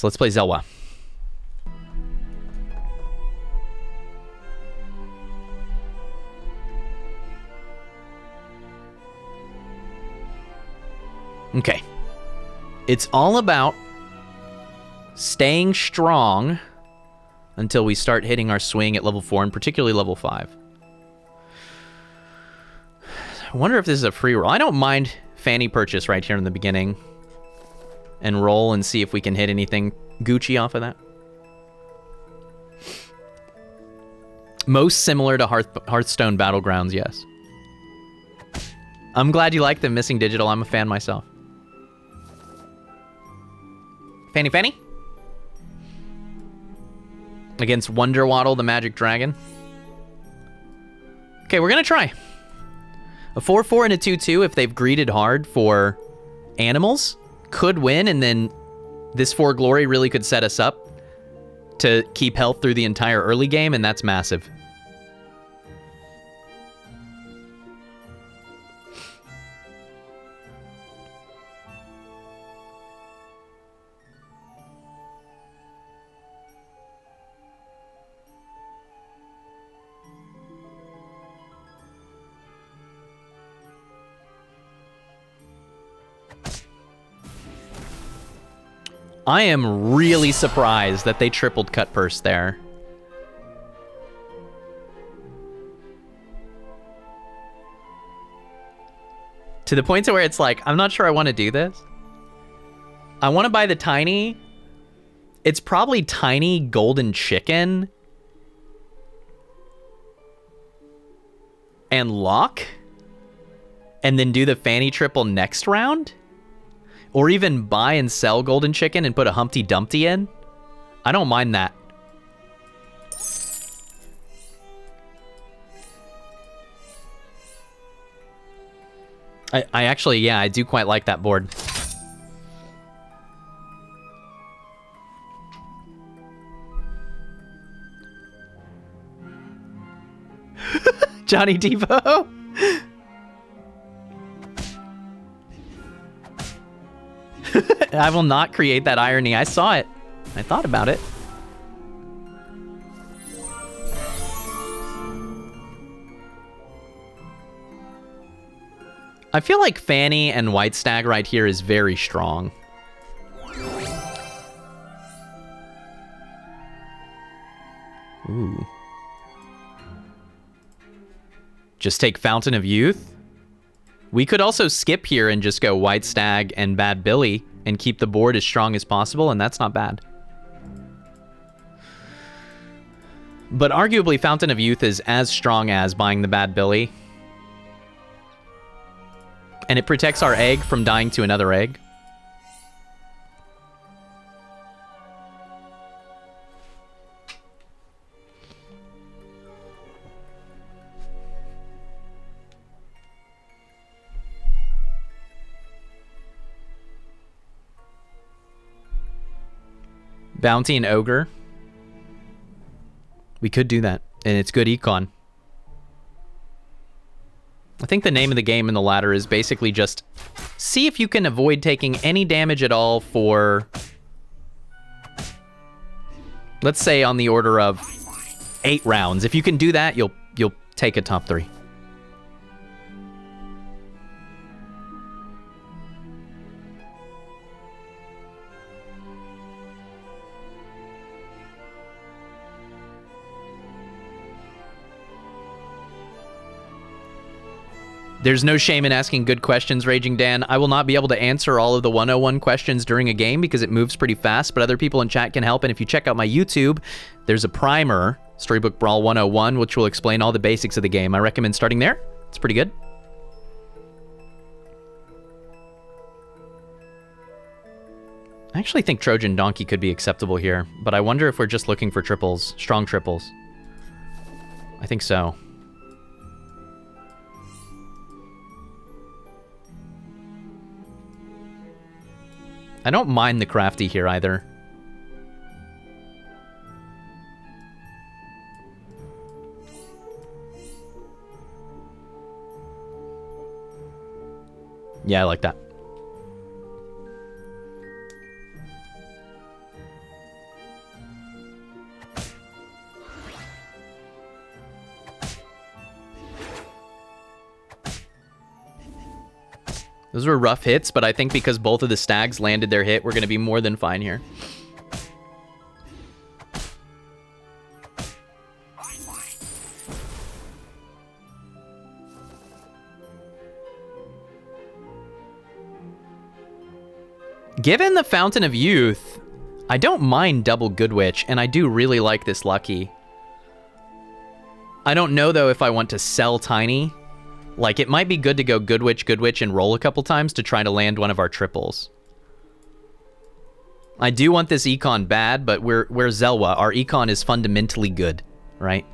So let's play Xelhua. Okay. It's all about staying strong until we start hitting our swing at level 4, and particularly level 5. I wonder if this is a free roll. I don't mind Fanny purchase right here in the beginning and roll and see if we can hit anything Gucci off of that. Most similar to Hearthstone Battlegrounds, yes. I'm glad you like the missing digital. I'm a fan myself. Fanny Fanny? Against Wonder Waddle, the Magic Dragon. Okay, we're gonna try. A 4-4 and a 2-2, if they've greeted hard for animals, could win, and then this 4 glory really could set us up to keep health through the entire early game, and that's massive. I am really surprised that they tripled Cut Purse there. To the point to where it's like, I'm not sure I want to do this. I want to buy the tiny. It's probably tiny golden chicken. And lock. And then do the Fanny triple next round. Or even buy and sell golden chicken and put a Humpty Dumpty in. I don't mind that. I actually, yeah, I do quite like that board. Johnny Devo. I will not create that irony. I saw it. I thought about it. I feel like Fanny and White Stag right here is very strong. Ooh. Just take Fountain of Youth. We could also skip here and just go White Stag and Bad Billy and keep the board as strong as possible, and that's not bad. But arguably, Fountain of Youth is as strong as buying the Bad Billy. And it protects our egg from dying to another egg. Bounty and Ogre. We could do that, and it's good econ. I think the name of the game in the ladder is basically just see if you can avoid taking any damage at all for, let's say, on the order of 8 rounds. If you can do that, you'll take a top 3. There's no shame in asking good questions, Raging Dan. I will not be able to answer all of the 101 questions during a game because it moves pretty fast, but other people in chat can help. And if you check out my YouTube, there's a primer, Storybook Brawl 101, which will explain all the basics of the game. I recommend starting there. It's pretty good. I actually think Trojan Donkey could be acceptable here, but I wonder if we're just looking for triples, strong triples. I think so. I don't mind the crafty here either. Yeah, I like that. Those were rough hits, but I think because both of the stags landed their hit, we're going to be more than fine here. Given the Fountain of Youth, I don't mind double Good Witch, and I do really like this Lucky. I don't know, though, if I want to sell Tiny. Like, it might be good to go Good Witch, and roll a couple times to try to land one of our triples. I do want this econ bad, but we're Xelhua. Our econ is fundamentally good, right?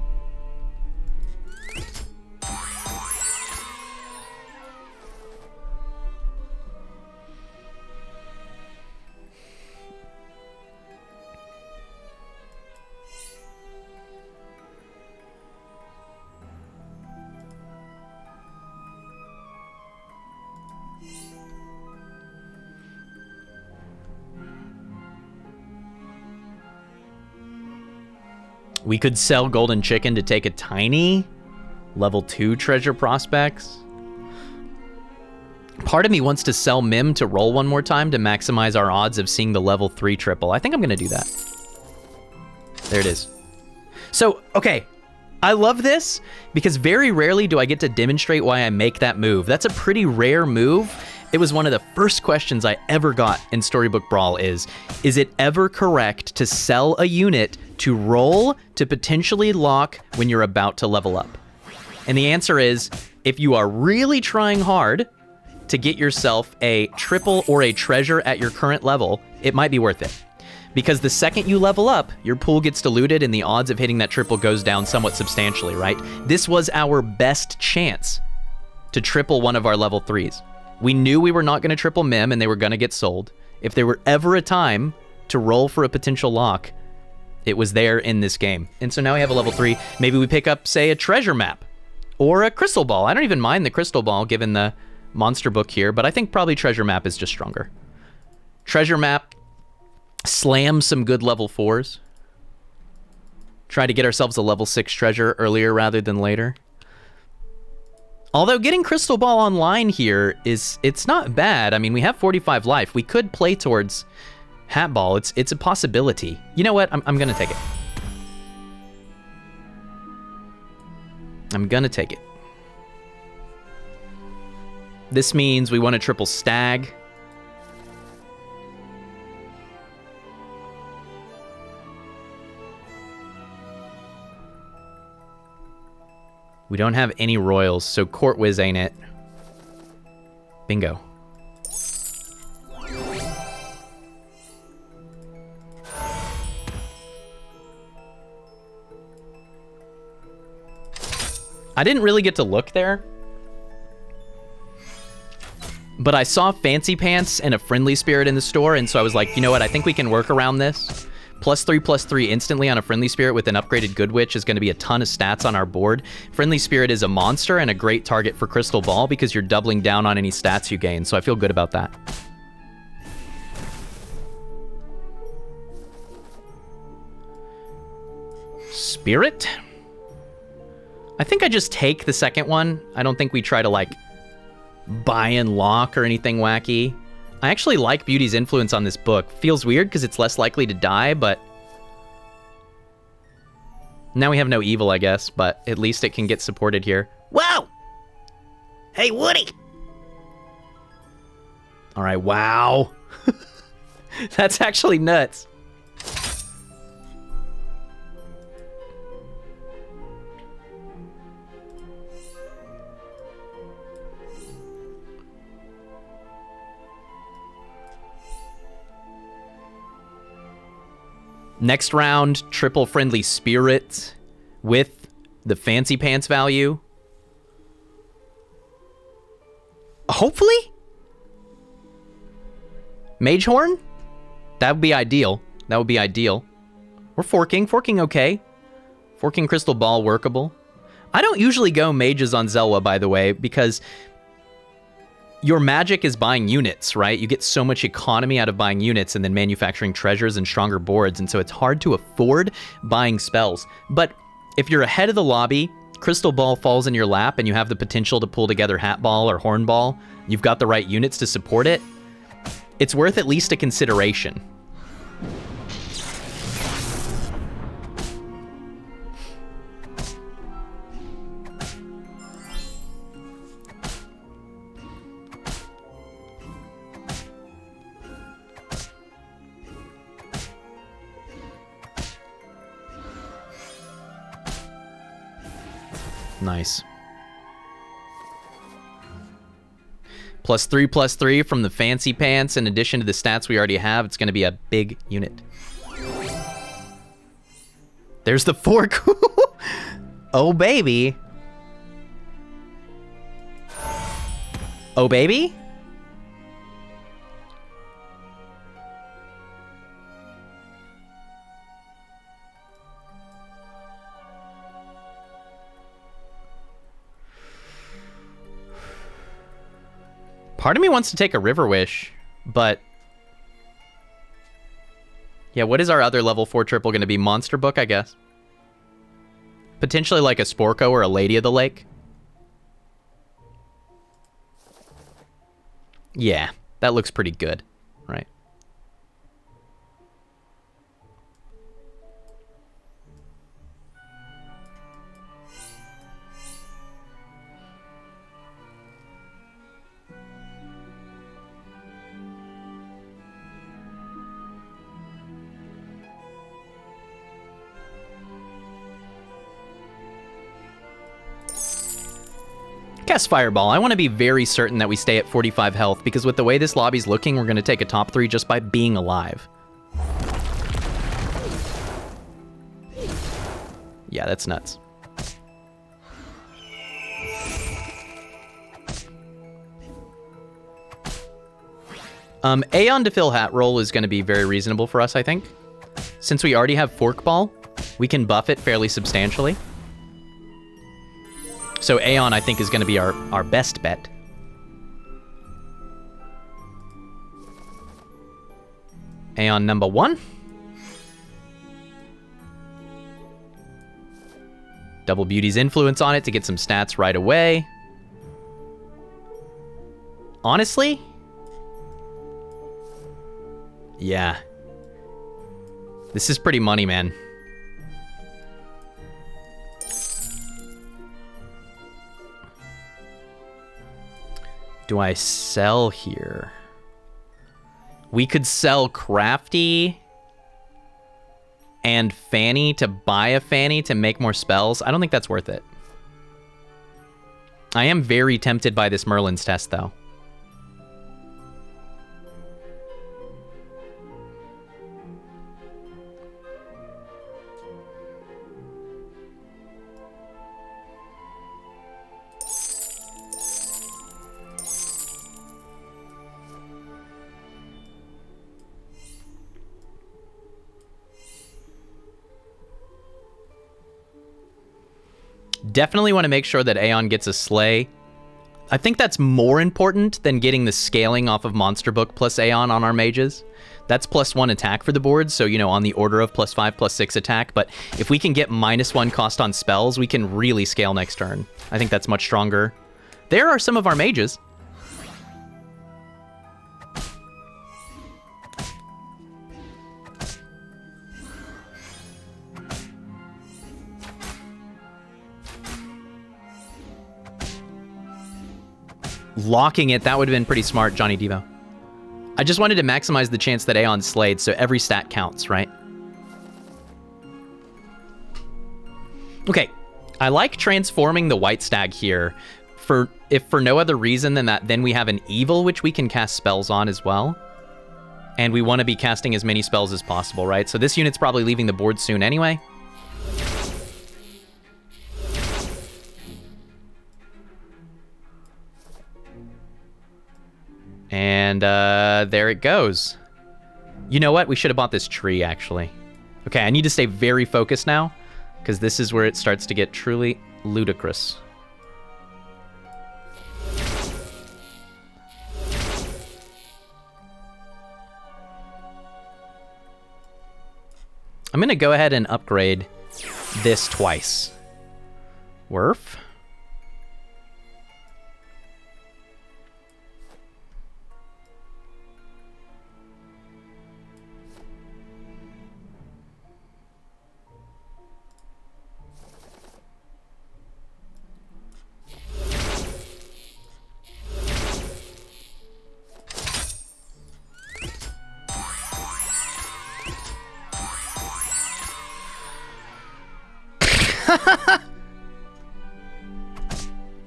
We could sell Golden Chicken to take a Tiny. Level 2 treasure prospects. Part of me wants to sell Mim to roll one more time to maximize our odds of seeing the level 3 triple. I think I'm going to do that. There it is. So, okay. I love this because very rarely do I get to demonstrate why I make that move. That's a pretty rare move. It was one of the first questions I ever got in Storybook Brawl is it ever correct to sell a unit to roll to potentially lock when you're about to level up? And the answer is, if you are really trying hard to get yourself a triple or a treasure at your current level, it might be worth it. Because the second you level up, your pool gets diluted and the odds of hitting that triple goes down somewhat substantially, right? This was our best chance to triple one of our level 3s. We knew we were not going to triple Mim and they were going to get sold. If there were ever a time to roll for a potential lock, it was there in this game. And so now we have a level 3. Maybe we pick up, say, a treasure map or a crystal ball. I don't even mind the crystal ball given the monster book here, but I think probably treasure map is just stronger. Treasure map, slam some good level 4s. Try to get ourselves a level 6 treasure earlier rather than later. Although getting Crystal Ball online here it's not bad. I mean, we have 45 life. We could play towards Hat Ball. It's a possibility. You know what? I'm gonna take it. I'm gonna take it. This means we want a triple stag. We don't have any royals, so Court Wiz ain't it. Bingo. I didn't really get to look there, but I saw Fancy Pants and a Friendly Spirit in the store, and so I was like, you know what, I think we can work around this. +3/+3 instantly on a Friendly Spirit with an upgraded Good Witch is going to be a ton of stats on our board. Friendly Spirit is a monster and a great target for Crystal Ball because you're doubling down on any stats you gain, so I feel good about that. Spirit? I think I just take the second one. I don't think we try to, like, buy and lock or anything wacky. I actually like Beauty's influence on this book. Feels weird because it's less likely to die, but... Now we have no evil, I guess, but at least it can get supported here. Whoa! Hey, Woody! Alright, wow. That's actually nuts. Next round, triple Friendly Spirit with the Fancy Pants value. Hopefully? Mage Horn? That would be ideal. That would be ideal. We're forking. Forking okay. Forking Crystal Ball workable. I don't usually go mages on Xelhua, by the way, because your magic is buying units, right? You get so much economy out of buying units and then manufacturing treasures and stronger boards, and so it's hard to afford buying spells. But if you're ahead of the lobby Crystal Ball falls in your lap and you have the potential to pull together Hat Ball or Horn Ball, you've got the right units to support it, it's worth at least a consideration. Nice. +3/+3 from the fancy pants. In addition to the stats we already have, it's going to be a big unit. There's the fork. Oh, baby. Oh, baby? Part of me wants to take a River Wish, but... yeah, what is our other level 4 triple going to be? Monster Book, I guess. Potentially like a Sporko or a Lady of the Lake. Yeah, that looks pretty good, right? Cast Fireball. I want to be very certain that we stay at 45 health, because with the way this lobby's looking, we're going to take a top 3 just by being alive. Yeah, that's nuts. Aeon to fill Hat Roll is going to be very reasonable for us, I think. Since we already have Fork Ball, we can buff it fairly substantially. So Aeon, I think, is going to be our best bet. Aeon number 1. Double Beauty's influence on it to get some stats right away. Honestly? Yeah. This is pretty money, man. Do I sell here? We could sell Crafty and Fanny to buy a Fanny to make more spells. I don't think that's worth it. I am very tempted by this Merlin's test, though. Definitely want to make sure that Aeon gets a Slay. I think that's more important than getting the scaling off of Monster Book plus Aeon on our mages. That's +1 attack for the board, so, you know, on the order of +5, +6 attack. But if we can get -1 cost on spells, we can really scale next turn. I think that's much stronger. There are some of our mages. Locking it, that would have been pretty smart, Johnny Devo. I just wanted to maximize the chance that Aeon slayed, so every stat counts, right? Okay, I like transforming the White Stag here. If for no other reason than that, then we have an Evil, which we can cast spells on as well. And we want to be casting as many spells as possible, right? So this unit's probably leaving the board soon anyway. And there it goes. You know what? We should have bought this tree, actually. Okay, I need to stay very focused now, because this is where it starts to get truly ludicrous. I'm going to go ahead and upgrade this twice. Werf.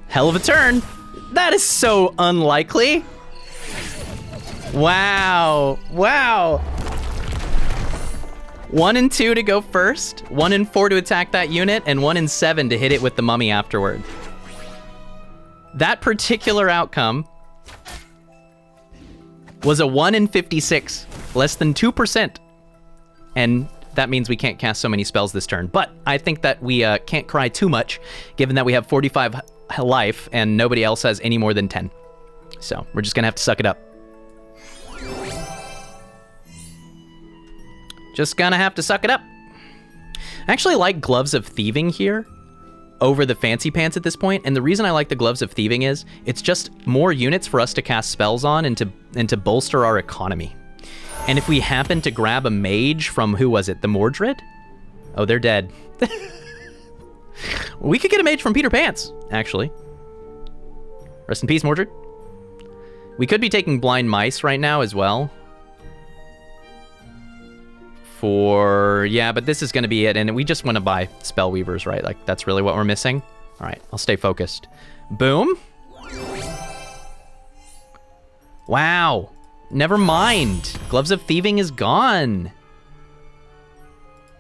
Hell of a turn. That is so unlikely. Wow. Wow. 1 and 2 to go first, 1 and 4 to attack that unit, and 1 and 7 to hit it with the mummy afterward. That particular outcome was a 1 in 56, less than 2%. And that means we can't cast so many spells this turn. But I think that we can't cry too much, given that we have 45 life and nobody else has any more than 10. So we're just gonna have to suck it up. Just gonna have to suck it up. I actually like Gloves of Thieving here over the Fancy Pants at this point, and the reason I like the Gloves of Thieving is it's just more units for us to cast spells on and to bolster our economy. And if we happen to grab a mage from, who was it, the Mordred? Oh, they're dead. We could get a mage from Peter Pants, actually. Rest in peace, Mordred. We could be taking Blind Mice right now as well. Yeah, but this is going to be it, and we just want to buy Spellweavers, right? Like, that's really what we're missing. All right, I'll stay focused. Boom. Wow. Never mind. Gloves of Thieving is gone.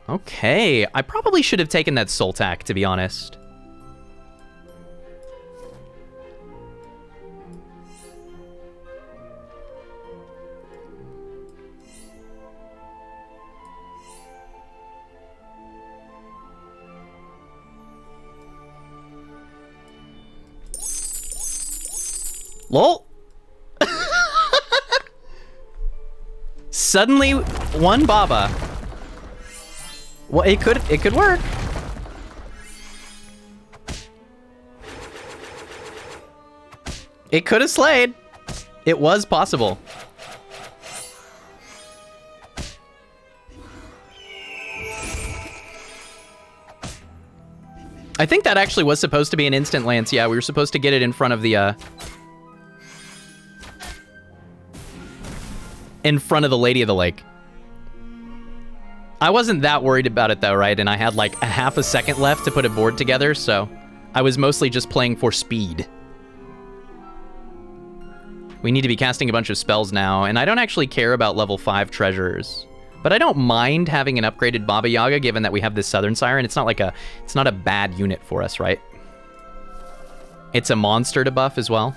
Okay, I probably should have taken that Soul Tack, to be honest. Lol. Suddenly, one Baba. Well, it could work. It could have slayed. It was possible. I think that actually was supposed to be an instant lance. Yeah, we were supposed to get it in front of the Lady of the Lake. I wasn't that worried about it though, right? And I had like a half a second left to put a board together, so I was mostly just playing for speed. We need to be casting a bunch of spells now, and I don't actually care about level 5 treasures. But I don't mind having an upgraded Baba Yaga, given that we have this Southern Siren. It's not a bad unit for us, right? It's a monster to buff as well.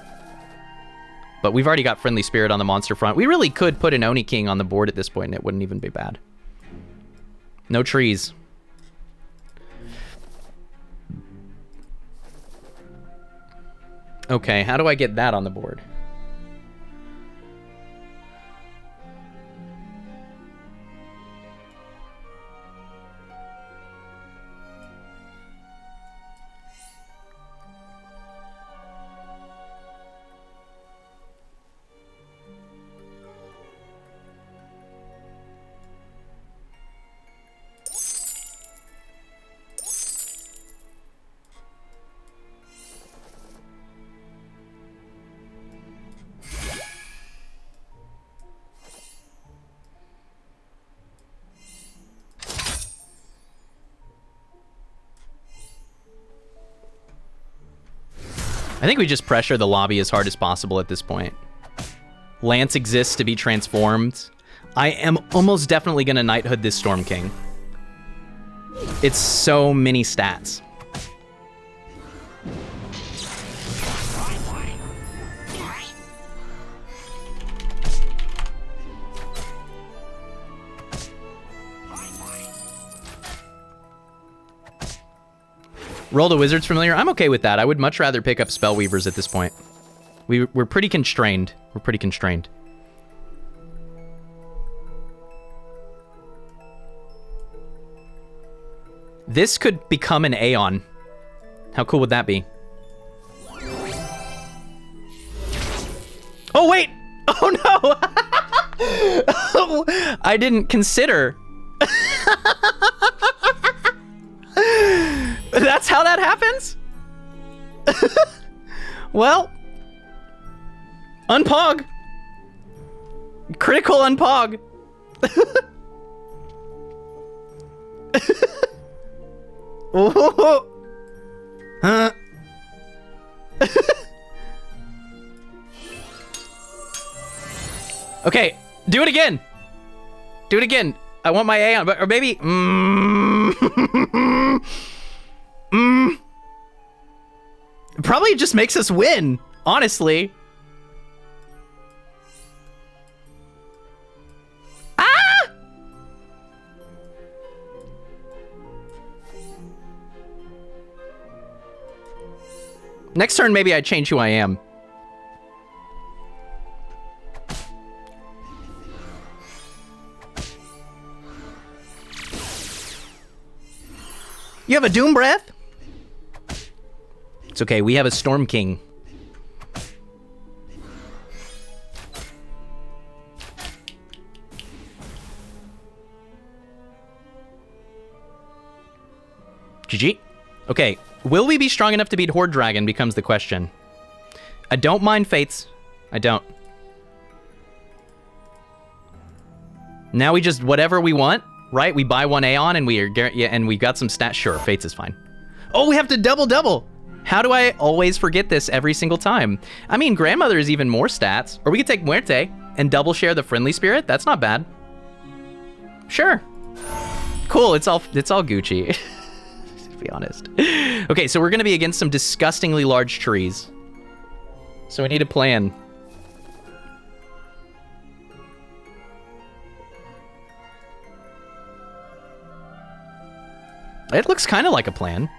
But we've already got Friendly Spirit on the monster front. We really could put an Oni King on the board at this point, and it wouldn't even be bad. No trees. Okay, how do I get that on the board? I think we just pressure the lobby as hard as possible at this point. Lance exists to be transformed. I am almost definitely going to Knighthood this Storm King. It's so many stats. Roll the Wizard's Familiar. I'm okay with that. I would much rather pick up Spellweavers at this point. We're pretty constrained. We're pretty constrained. This could become an Aeon. How cool would that be? Oh, wait! Oh, no! Oh, I didn't consider. That's how that happens? Well, unpog. Critical unpog. Oh. Huh. Okay, do it again. Do it again. I want my A on, or maybe. It probably just makes us win, honestly. Ah! Next turn, maybe I change who I am. You have a Doom Breath? It's okay, we have a Storm King. GG. Okay, will we be strong enough to beat Horde Dragon becomes the question. I don't mind Fates. I don't. Now we just, whatever we want, right? We buy one Aeon and we are, yeah, and we got some stats. Sure, Fates is fine. Oh, we have to double. How do I always forget this every single time? I mean, Grandmother is even more stats. Or we could take Muerte and double share the Friendly Spirit. That's not bad. Sure. Cool, it's all Gucci. To be honest. Okay, so we're gonna be against some disgustingly large trees. So we need a plan. It looks kind of like a plan.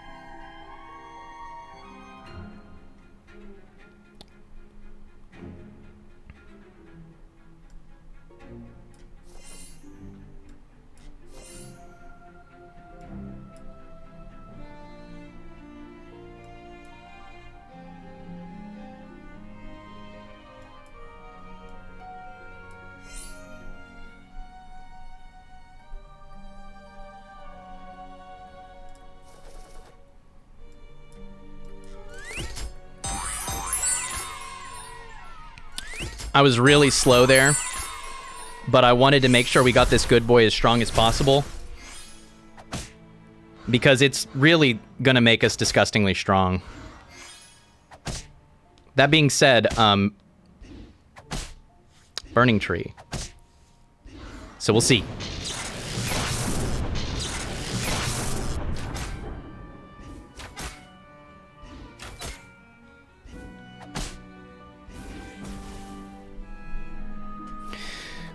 I was really slow there, but I wanted to make sure we got this good boy as strong as possible, because it's really gonna make us disgustingly strong. That being said, Burning Tree. So we'll see.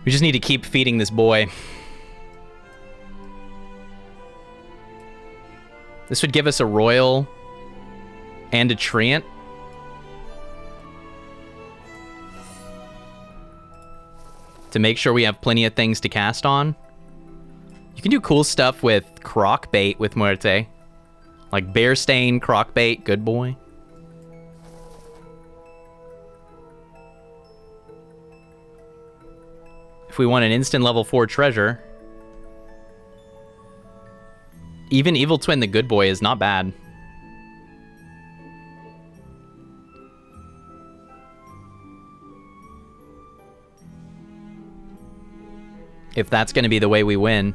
We just need to keep feeding this boy. This would give us a Royal and a Treant. To make sure we have plenty of things to cast on. You can do cool stuff with Croc Bait with Muerte. Like Bear Stain, Croc Bait, good boy. If we want an instant level 4 treasure, even Evil Twin the good boy is not bad. If that's going to be the way we win.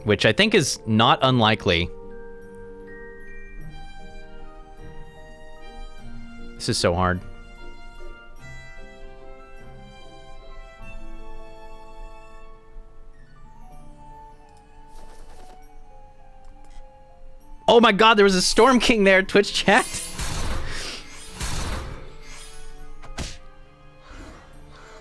Which I think is not unlikely. This is so hard. Oh my god, there was a Storm King there, Twitch chat.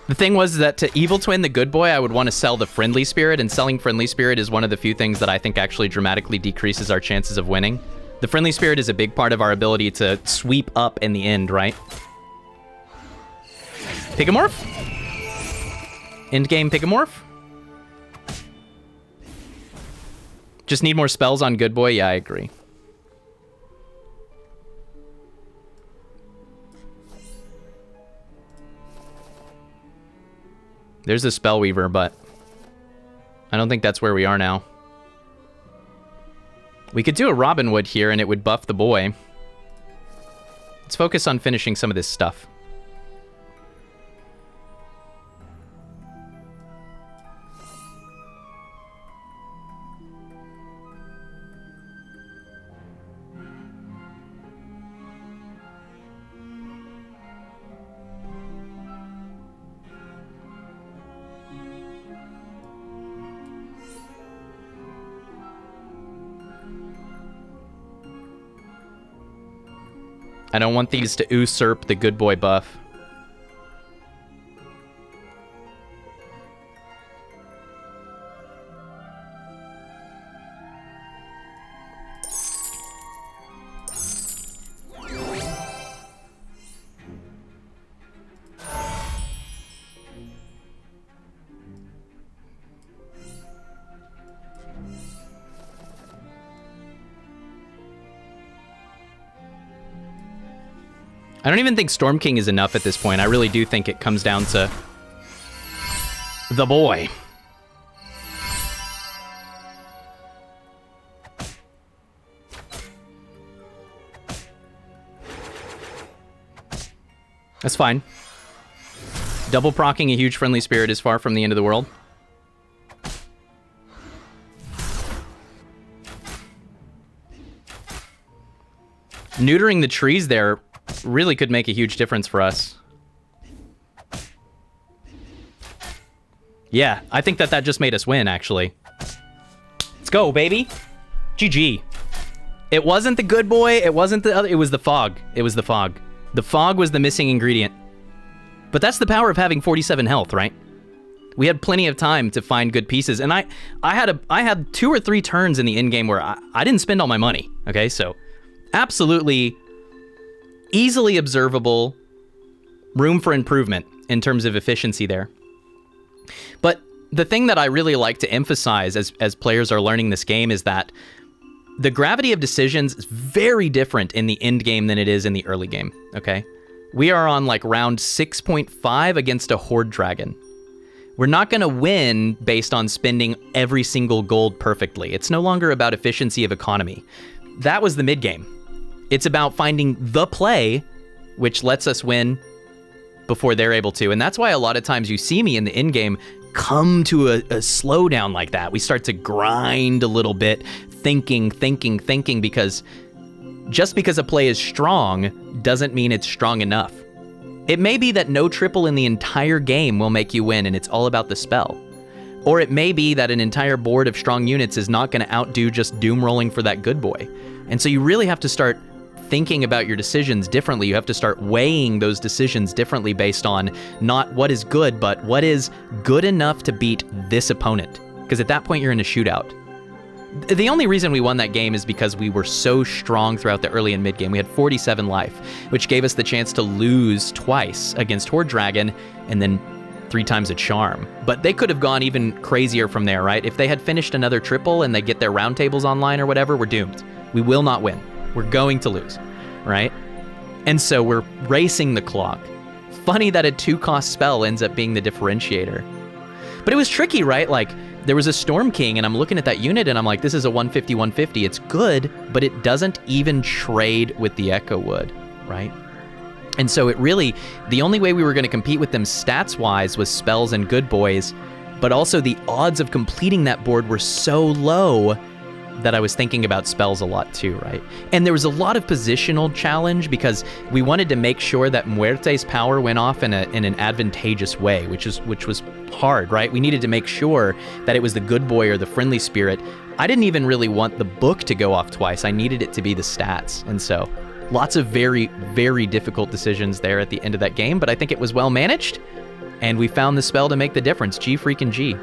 The thing was that to Evil Twin the good boy, I would want to sell the Friendly Spirit, and selling Friendly Spirit is one of the few things that I think actually dramatically decreases our chances of winning. The Friendly Spirit is a big part of our ability to sweep up in the end, right? Picomorph? Endgame Picomorph? Just need more spells on Good Boy? Yeah, I agree. There's a Spellweaver, but I don't think that's where we are now. We could do a Robinwood here, and it would buff the boy. Let's focus on finishing some of this stuff. I don't want these to usurp the Good Boy buff. I don't even think Storm King is enough at this point. I really do think it comes down to the boy. That's fine. Double procking a huge friendly spirit is far from the end of the world. Neutering the trees there really could make a huge difference for us. Yeah, I think that just made us win, actually. Let's go, baby. GG. It wasn't the Good Boy, it wasn't the other, it was the fog. It was the fog. The fog was the missing ingredient. But that's the power of having 47 health, right? We had plenty of time to find good pieces, and I had 2 or 3 turns in the end game where I didn't spend all my money, okay? So, absolutely easily observable room for improvement in terms of efficiency there. But the thing that I really like to emphasize as players are learning this game is that the gravity of decisions is very different in the end game than it is in the early game, okay? We are on like round 6.5 against a Horde Dragon. We're not going to win based on spending every single gold perfectly. It's no longer about efficiency of economy. That was the mid game. It's about finding the play, which lets us win before they're able to. And that's why a lot of times you see me in the end game come to a slowdown like that. We start to grind a little bit, thinking, because just because a play is strong doesn't mean it's strong enough. It may be that no triple in the entire game will make you win and it's all about the spell. Or it may be that an entire board of strong units is not going to outdo just doom rolling for that Good Boy. And so you really have to start thinking about your decisions differently. You have to start weighing those decisions differently based on not what is good, but what is good enough to beat this opponent. Because at that point, you're in a shootout. The only reason we won that game is because we were so strong throughout the early and mid game. We had 47 life, which gave us the chance to lose twice against Horde Dragon and then 3 times a charm. But they could have gone even crazier from there, right? If they had finished another triple and they get their round tables online or whatever, we're doomed. We will not win. We're going to lose, right? And so we're racing the clock. Funny that a 2-cost spell ends up being the differentiator. But it was tricky, right? Like, there was a Storm King, and I'm looking at that unit, and I'm like, this is a 150-150. It's good, but it doesn't even trade with the Echo Wood, right? And so it really, the only way we were going to compete with them stats-wise was spells and Good Boys, but also the odds of completing that board were so low that I was thinking about spells a lot too, right? And there was a lot of positional challenge because we wanted to make sure that Muerte's power went off in an advantageous way, which was hard, right? We needed to make sure that it was the Good Boy or the Friendly Spirit. I didn't even really want the book to go off twice. I needed it to be the stats. And so lots of very, very difficult decisions there at the end of that game, but I think it was well managed, and we found the spell to make the difference. G freaking G.